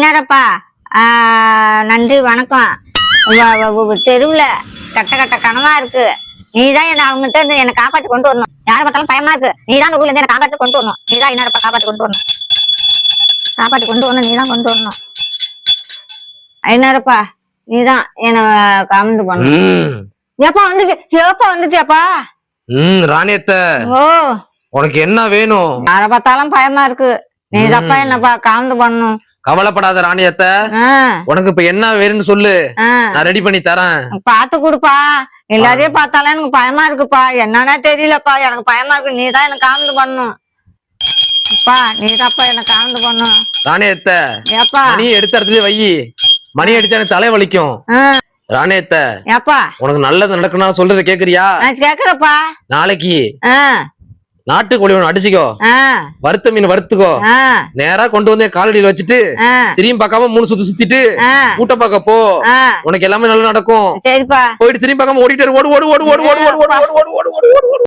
ஐநாரப்பா, நன்றி வணக்கம். தெருவுல கட்ட கனவா இருக்கு. நீதான் என்ன அவங்ககிட்ட இருந்து என்ன காப்பாத்தி கொண்டு வரணும். யாரை பார்த்தாலும் பயமா இருக்கு. நீதான் அந்த ஊர்ல இருந்து என்ன காப்பாத்தி கொண்டு வரணும். நீதான் ஐநாரப்பா காப்பாத்தி கொண்டு வரணும். நீதான் கொண்டு வரணும். ஐநாரப்பா, நீதான் என்ன கலந்து பண்ணணும். எப்பா வந்துச்சுப்பா. ராணியத்த, ஓ, உனக்கு என்ன வேணும்? யாரை பார்த்தாலும் பயமா இருக்கு. நீதாப்பா என்னப்பா கலந்து பண்ணணும். கவலைப்படாத ராணியத்த, உனக்கு இப்ப என்ன வேணும்னு சொல்லு, நான் ரெடி பண்ணி தரேன். பாத்து கொடுப்பா. எல்லாரையும் பார்த்தாலும் எனக்கு பயமா இருக்குப்பா. என்னன்னா தெரியலப்பா, எனக்கு பயமா இருக்கு. நீதான் எனக்கு காந்து பண்ணணும். அப்பா, நீதாப்பா எனக்கு காந்து பண்ணணும். ராணியத்த, ஏப்பா மணி எடுத்த இடத்துல வை. மணி அடிச்சா எனக்கு தலை வலிக்கும். ராணியத்த, ஏப்பா உனக்கு நல்லது நடக்கணும் சொல்றத கேக்குறியா? கேக்குறப்பா. நாளைக்கு நாட்டுக்கோழி ஒண்ணு அடிச்சுக்கோ, வறுத்த மீன் வறுத்துக்கோ, நேரா கொண்டு வந்து காலடியில வச்சுட்டு திரும்பி பார்க்காம 3 சுத்து சுத்திட்டு கூட்ட பார்க்க போ. உனக்கு எல்லாமே நல்லா நடக்கும். சரிப்பா. போயிட்டு திரும்பி பார்க்காம ஓடிட்டு ஓடு ஓடு ஓடு ஓடு ஓடு ஓடு ஓடு ஓடு ஓடு ஓடு ஓடு.